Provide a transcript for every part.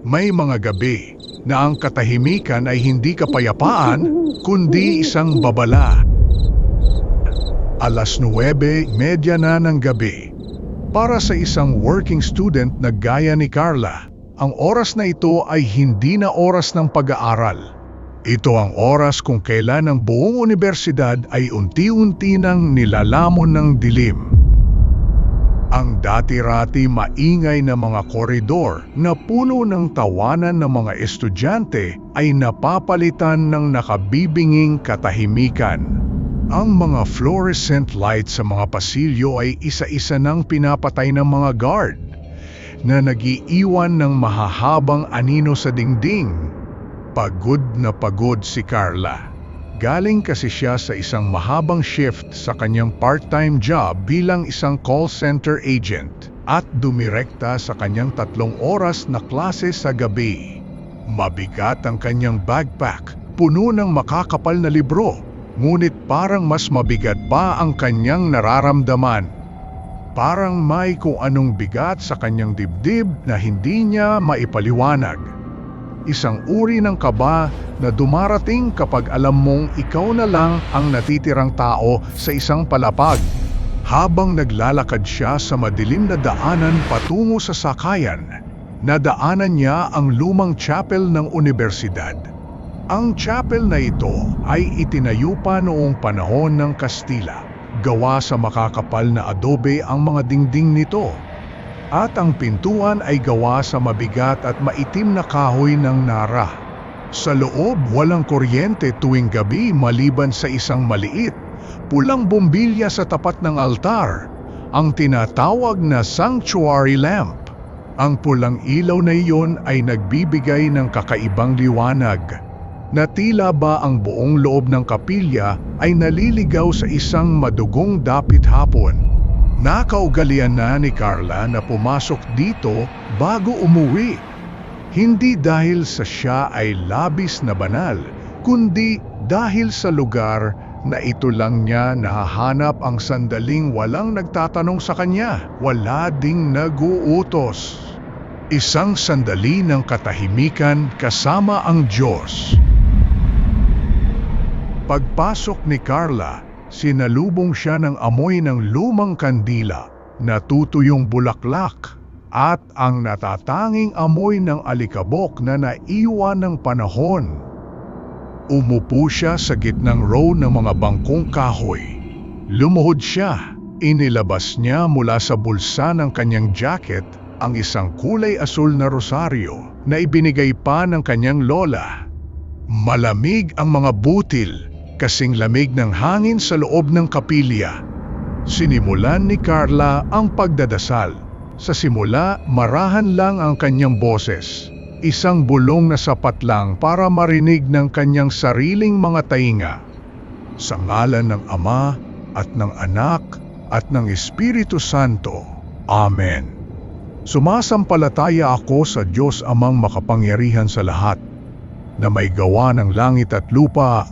May mga gabi na ang katahimikan ay hindi kapayapaan, kundi isang babala. 9:30 na ng gabi. Para sa isang working student na gaya ni Carla, ang oras na ito ay hindi na oras ng pag-aaral. Ito ang oras kung kailan ang buong unibersidad ay unti-unti nang nilalamon ng dilim. Ang dati-rati maingay na mga koridor na puno ng tawanan ng mga estudyante ay napapalitan ng nakabibinging katahimikan. Ang mga fluorescent lights sa mga pasilyo ay isa-isa nang pinapatay ng mga guard na nag-iiwan ng mahahabang anino sa dingding. Pagod na pagod si Carla. Galing kasi siya sa isang mahabang shift sa kanyang part-time job bilang isang call center agent at dumirekta sa kanyang 3 oras na klase sa gabi. Mabigat ang kanyang backpack, puno ng makakapal na libro, ngunit parang mas mabigat pa ang kanyang nararamdaman. Parang may kung anong bigat sa kanyang dibdib na hindi niya maipaliwanag. Isang uri ng kaba na dumarating kapag alam mong ikaw na lang ang natitirang tao sa isang palapag. Habang naglalakad siya sa madilim na daanan patungo sa sakayan, nadaanan niya ang lumang chapel ng unibersidad. Ang chapel na ito ay itinayo pa noong panahon ng Kastila. Gawa sa makakapal na adobe ang mga dingding nito. At ang pintuan ay gawa sa mabigat at maitim na kahoy ng nara. Sa loob, walang kuryente tuwing gabi maliban sa isang maliit, pulang bombilya sa tapat ng altar, ang tinatawag na sanctuary lamp. Ang pulang ilaw na iyon ay nagbibigay ng kakaibang liwanag, na tila ba ang buong loob ng kapilya ay naliligaw sa isang madugong dapit hapon. Nakaugalian na ni Carla na pumasok dito bago umuwi. Hindi dahil sa siya ay labis na banal, kundi dahil sa lugar na ito lang niya nahahanap ang sandaling walang nagtatanong sa kanya, wala ding nag-uutos. Isang sandali ng katahimikan kasama ang Diyos. Pagpasok ni Carla, sinalubong siya ng amoy ng lumang kandila, natutuyong bulaklak, at ang natatanging amoy ng alikabok na naiwan ng panahon. Umupo siya sa gitnang row ng mga bangkong kahoy. Lumuhod siya. Inilabas niya mula sa bulsa ng kanyang jacket ang isang kulay asul na rosaryo na ibinigay pa ng kanyang lola. Malamig ang mga butil, kasing lamig ng hangin sa loob ng kapilya. Sinimulan ni Carla ang pagdadasal. Sa simula, marahan lang ang kanyang boses. Isang bulong na sapat lang para marinig ng kanyang sariling mga tainga. Sa ngalan ng Ama at ng Anak at ng Espiritu Santo. Amen. Sumasampalataya ako sa Diyos Amang makapangyarihan sa lahat, na may gawa ng langit at lupa.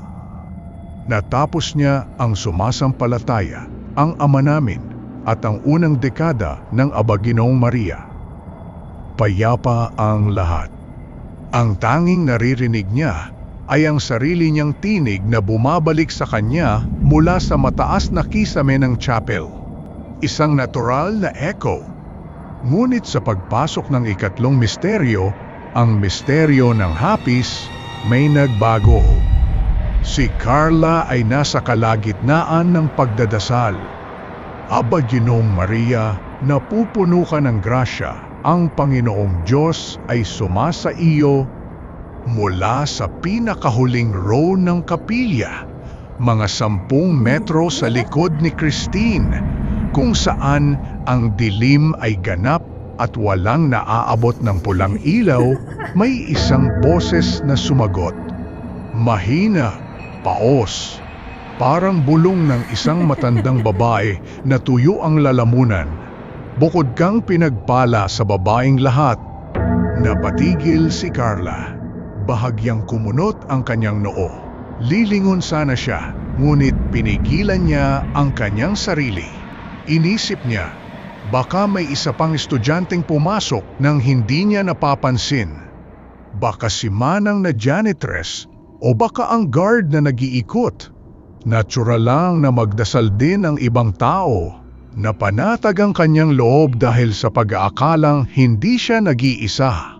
Natapos niya ang sumasampalataya, ang Ama namin at ang unang dekada ng Aba Ginoong Maria. Payapa ang lahat. Ang tanging naririnig niya ay ang sarili niyang tinig na bumabalik sa kanya mula sa mataas na kisame ng chapel. Isang natural na echo. Ngunit sa pagpasok ng ikatlong misteryo, ang misteryo ng hapis, may nagbago. Si Carla ay nasa kalagitnaan ng pagdadasal. Aba Ginoong Maria, napupuno ka ng grasya, ang Panginoong Diyos ay sumasa iyo. Mula sa pinakahuling row ng kapilya, mga 10 metro sa likod ni Christine, kung saan ang dilim ay ganap at walang naaabot ng pulang ilaw, may isang boses na sumagot. Mahina, paos, parang bulong ng isang matandang babae na tuyo ang lalamunan. Bukod kang pinagpala sa babaeng lahat. Napatigil si Carla. Bahagyang kumunot ang kanyang noo. Lilingon sana siya, ngunit pinigilan niya ang kanyang sarili. Inisip niya, baka may isa pang estudyanteng pumasok nang hindi niya napapansin. Baka si Manang na janitress o baka ang guard na nag-iikot. Natural lang na magdasal din ang ibang tao na panatag ang kanyang loob dahil sa pag-aakalang hindi siya nag-iisa.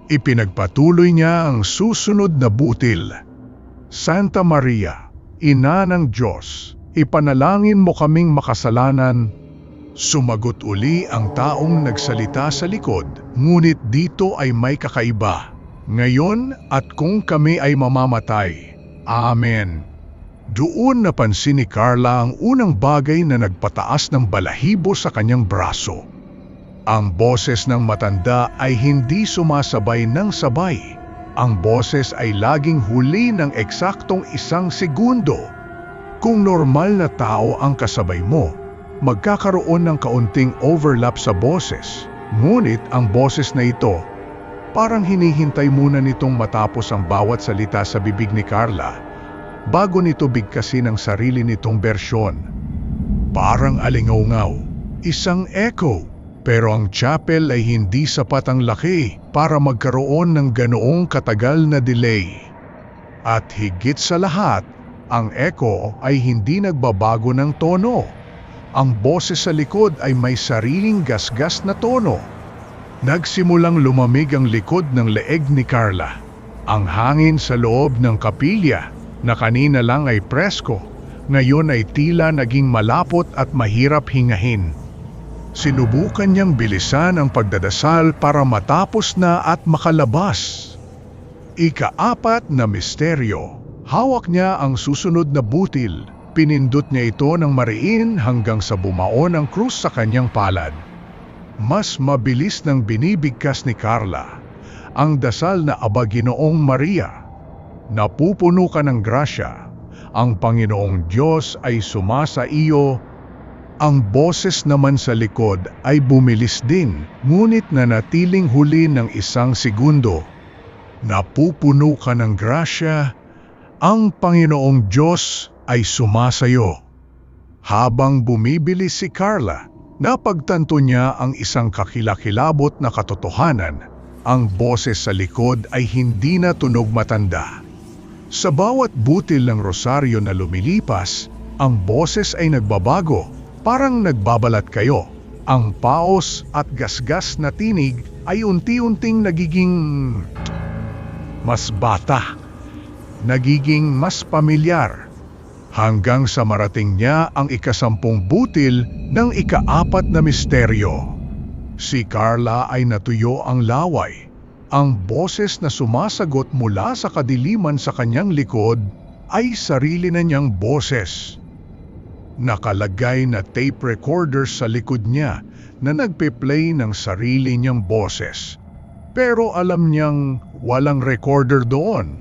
Ipinagpatuloy niya ang susunod na butil. Santa Maria, Ina ng Diyos, ipanalangin mo kaming makasalanan. Sumagot uli ang taong nagsalita sa likod, ngunit dito ay may kakaiba. Ngayon at kung kami ay mamamatay. Amen. Doon napansin ni Carla ang unang bagay na nagpataas ng balahibo sa kanyang braso. Ang boses ng matanda ay hindi sumasabay ng sabay. Ang boses ay laging huli ng eksaktong 1 segundo. Kung normal na tao ang kasabay mo, magkakaroon ng kaunting overlap sa boses. Ngunit ang boses na ito, parang hinihintay muna nitong matapos ang bawat salita sa bibig ni Carla bago nito bigkasin ang sarili nitong bersyon. Parang alingaw-ngaw, isang echo. Pero ang chapel ay hindi sapat ang laki para magkaroon ng ganoong katagal na delay. At higit sa lahat, ang echo ay hindi nagbabago ng tono. Ang boses sa likod ay may sariling gasgas na tono. Nagsimulang lumamig ang likod ng leeg ni Carla. Ang hangin sa loob ng kapilya na kanina lang ay presko, ngayon ay tila naging malapot at mahirap hingahin. Sinubukan niyang bilisan ang pagdadasal para matapos na at makalabas. Ika-4 na misteryo. Hawak niya ang susunod na butil. Pinindot niya ito ng mariin hanggang sa bumaon ang krus sa kanyang palad. Mas mabilis nang binibigkas ni Carla ang dasal na Aba Ginoong Maria. Napupuno ka ng grasya. Ang Panginoong Diyos ay sumasa iyo. Ang boses naman sa likod ay bumilis din, ngunit nanatiling huli ng 1 segundo. Napupuno ka ng grasya, ang Panginoong Diyos ay sumasayo. Habang bumibilis si Carla, napagtanto niya ang isang kakilakilabot na katotohanan. Ang boses sa likod ay hindi na tunog matanda. Sa bawat butil ng rosaryo na lumilipas, ang boses ay nagbabago. Parang nagbabalat kayo. Ang paos at gasgas na tinig ay unti-unting nagiging mas bata, nagiging mas pamilyar, hanggang sa marating niya ang 10 butil ng ika-4 na misteryo. Si Carla ay natuyo ang laway. Ang boses na sumasagot mula sa kadiliman sa kanyang likod ay sarili na niyang boses. Nakalagay na tape recorder sa likod niya na nagpe-play ng sarili niyang boses. Pero alam niyang walang recorder doon.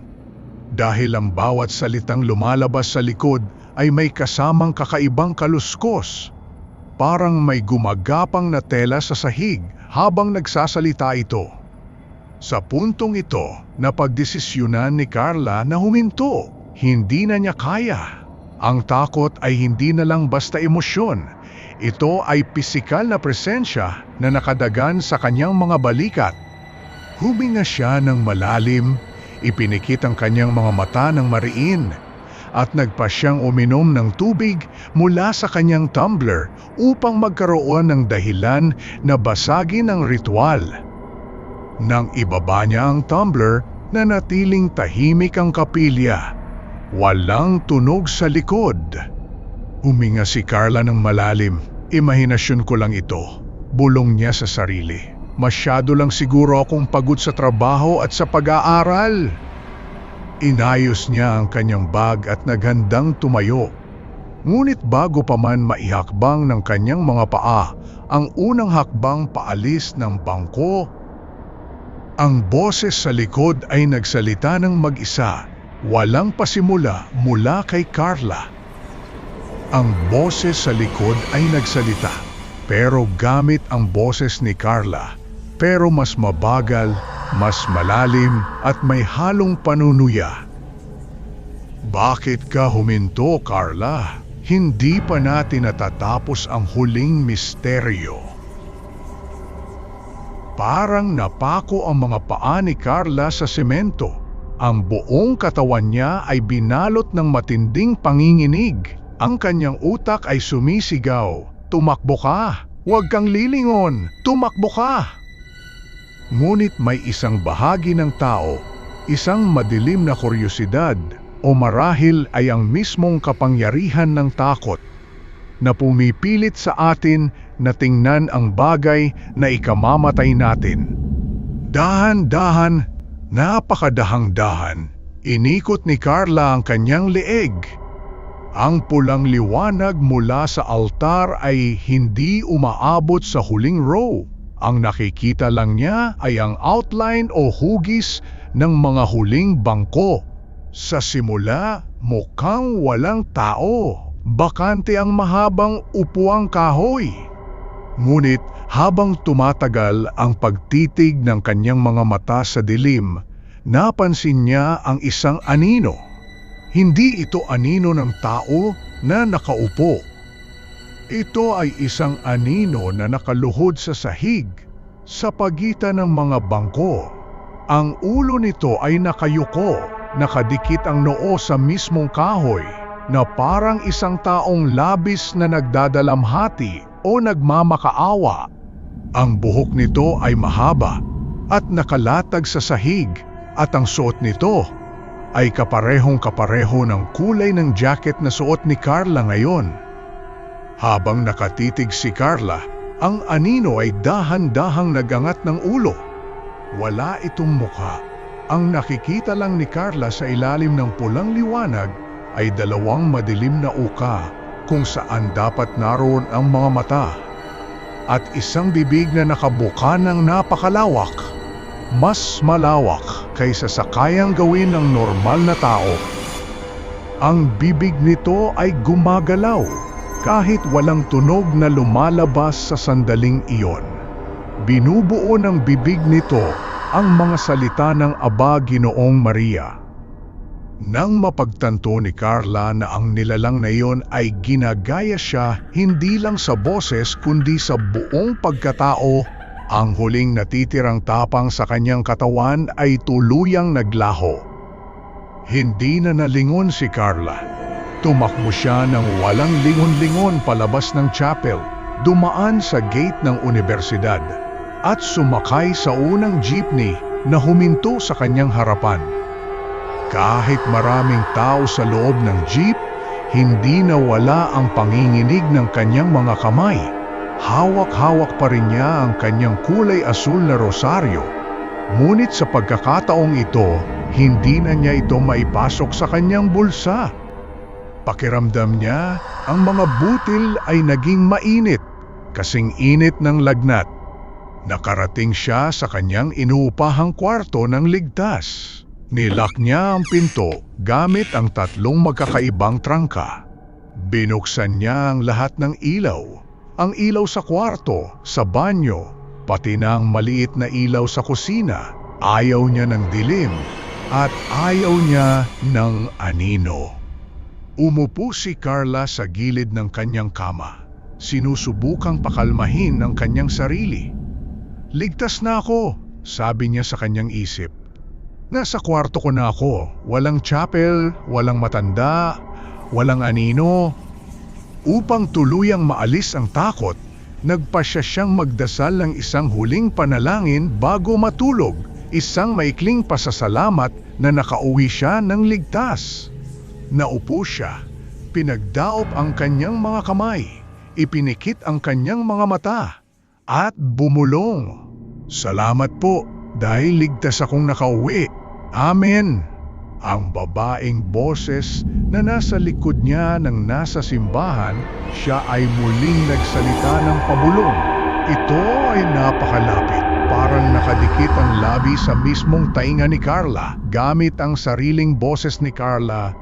Dahil ang bawat salitang lumalabas sa likod ay may kasamang kakaibang kaluskos. Parang may gumagapang na tela sa sahig habang nagsasalita ito. Sa puntong ito, napagdesisyonan ni Carla na huminto. Hindi na niya kaya. Ang takot ay hindi na lang basta emosyon. Ito ay pisikal na presensya na nakadagan sa kanyang mga balikat. Huminga siya ng malalim, ipinikit ang kanyang mga mata ng mariin, at nagpa siyang uminom ng tubig mula sa kanyang tumbler upang magkaroon ng dahilan na basagin ang ritual. Nang ibaba niya ang tumbler, nanatiling tahimik ang kapilya. Walang tunog sa likod. Huminga si Carla ng malalim. Imahinasyon ko lang ito. Bulong niya sa sarili. Masyado lang siguro akong pagod sa trabaho at sa pag-aaral. Inayos niya ang kanyang bag at naghandang tumayo. Ngunit bago pa man maihakbang ng kanyang mga paa, ang unang hakbang paalis ng bangko, ang boses sa likod ay nagsalita ng mag-isa. Walang pasimula mula kay Carla. Ang boses sa likod ay nagsalita, pero gamit ang boses ni Carla, pero mas mabagal, mas malalim at may halong panunuya. Bakit ka huminto, Carla? Hindi pa natin natatapos ang huling misteryo. Parang napako ang mga paa ni Carla sa semento. Ang buong katawan niya ay binalot ng matinding panginginig. Ang kanyang utak ay sumisigaw, "Tumakbo ka! Huwag kang lilingon! Tumakbo ka!" Ngunit may isang bahagi ng tao, isang madilim na kuryosidad o marahil ay ang mismong kapangyarihan ng takot na pumipilit sa atin na tingnan ang bagay na ikamamatay natin. Dahan-dahan, napakadahang-dahan, inikot ni Carla ang kanyang leeg. Ang pulang liwanag mula sa altar ay hindi umaabot sa huling row. Ang nakikita lang niya ay ang outline o hugis ng mga huling bangko. Sa simula, mukhang walang tao. Bakante ang mahabang upuang kahoy. Ngunit habang tumatagal ang pagtitig ng kanyang mga mata sa dilim, napansin niya ang isang anino. Hindi ito anino ng tao na nakaupo. Ito ay isang anino na nakaluhod sa sahig sa pagitan ng mga bangko. Ang ulo nito ay nakayuko, nakadikit ang noo sa mismong kahoy na parang isang taong labis na nagdadalamhati o nagmamakaawa. Ang buhok nito ay mahaba at nakalatag sa sahig at ang suot nito ay kaparehong-kapareho ng kulay ng jacket na suot ni Carla ngayon. Habang nakatitig si Carla, ang anino ay dahan-dahang nagangat ng ulo. Wala itong mukha. Ang nakikita lang ni Carla sa ilalim ng pulang liwanag ay dalawang madilim na uka kung saan dapat naroon ang mga mata. At isang bibig na nakabuka ng napakalawak. Mas malawak kaysa sa kayang gawin ng normal na tao. Ang bibig nito ay gumagalaw kahit walang tunog na lumalabas sa sandaling iyon. Binubuo ng bibig nito ang mga salita ng Aba Ginoong Maria. Nang mapagtanto ni Carla na ang nilalang na iyon ay ginagaya siya hindi lang sa boses kundi sa buong pagkatao, ang huling natitirang tapang sa kanyang katawan ay tuluyang naglaho. Hindi na nalingon si Carla. Tumakbo siya ng walang lingon-lingon palabas ng chapel, dumaan sa gate ng universidad, at sumakay sa unang jeepney na huminto sa kanyang harapan. Kahit maraming tao sa loob ng jeep, hindi nawala ang panginginig ng kanyang mga kamay. Hawak-hawak pa rin niya ang kanyang kulay asul na rosaryo. Ngunit sa pagkakataong ito, hindi na niya ito maipasok sa kanyang bulsa. Pakiramdam niya, ang mga butil ay naging mainit, kasing init ng lagnat. Nakarating siya sa kanyang inuupahang kwarto ng ligtas. Nilak niya ang pinto gamit ang 3 magkakaibang trangka. Binuksan niya ang lahat ng ilaw. Ang ilaw sa kwarto, sa banyo, pati na ang maliit na ilaw sa kusina. Ayaw niya ng dilim at ayaw niya ng anino. Umupo si Carla sa gilid ng kanyang kama. Sinusubukang pakalmahin ang kanyang sarili. "Ligtas na ako," sabi niya sa kanyang isip. "Nasa kwarto ko na ako. Walang chapel, walang matanda, walang anino." Upang tuluyang maalis ang takot, nagpasya siyang magdasal ng isang huling panalangin bago matulog, isang maikling pasasalamat na nakauwi siya ng ligtas. Naupo siya, pinagdaop ang kanyang mga kamay, ipinikit ang kanyang mga mata, at bumulong. "Salamat po dahil ligtas akong nakauwi. Amen." Ang babaeng boses na nasa likod niya nang nasa simbahan, siya ay muling nagsalita ng pabulong. Ito ay napakalapit, parang nakadikit ang labi sa mismong tainga ni Carla. Gamit ang sariling boses ni Carla,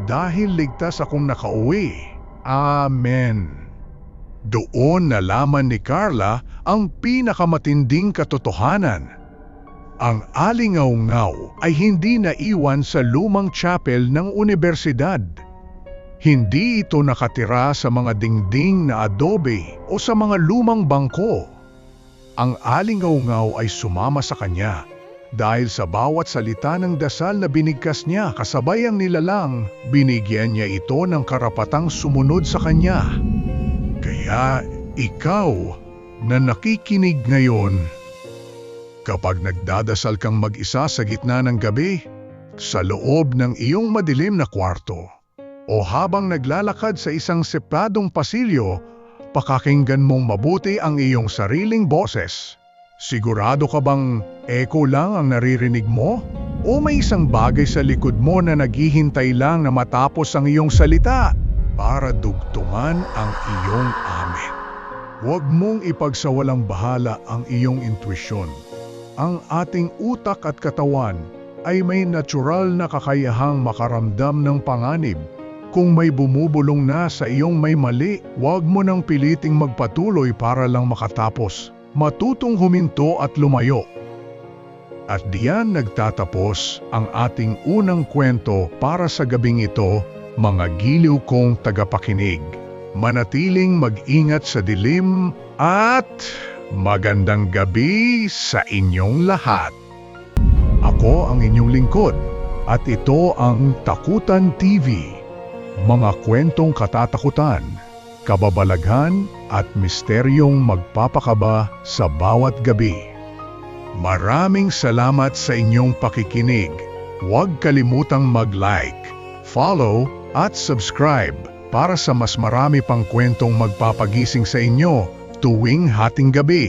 "Dahil ligtas akong nakauwi. Amen." Doon nalaman ni Carla ang pinakamatinding katotohanan. Ang alingaw-ngaw ay hindi naiwan sa lumang chapel ng universidad. Hindi ito nakatira sa mga dingding na adobe o sa mga lumang bangko. Ang alingaw-ngaw ay sumama sa kanya dahil sa bawat salita ng dasal na binigkas niya kasabay ang nilalang, binigyan niya ito ng karapatang sumunod sa kanya. Kaya ikaw na nakikinig ngayon, kapag nagdadasal kang mag-isa sa gitna ng gabi, sa loob ng iyong madilim na kwarto, o habang naglalakad sa isang sepradong pasilyo, pakakinggan mong mabuti ang iyong sariling boses. Sigurado ka bang echo lang ang naririnig mo? O may isang bagay sa likod mo na naghihintay lang na matapos ang iyong salita para dugtungan ang iyong amen? Huwag mong ipagsawalang bahala ang iyong intuisyon. Ang ating utak at katawan ay may natural na kakayahang makaramdam ng panganib. Kung may bumubulong na sa iyong may mali, huwag mo nang piliting magpatuloy para lang makatapos. Matutong huminto at lumayo. At diyan nagtatapos ang ating unang kwento para sa gabing ito, mga giliw kong tagapakinig. Manatiling mag-ingat sa dilim at magandang gabi sa inyong lahat. Ako ang inyong lingkod at ito ang Takutan TV. Mga kwentong katatakutan, kababalaghan at misteryong magpapakaba sa bawat gabi. Maraming salamat sa inyong pakikinig. Huwag kalimutang mag-like, follow at subscribe para sa mas marami pang kwentong magpapagising sa inyo tuwing hating gabi.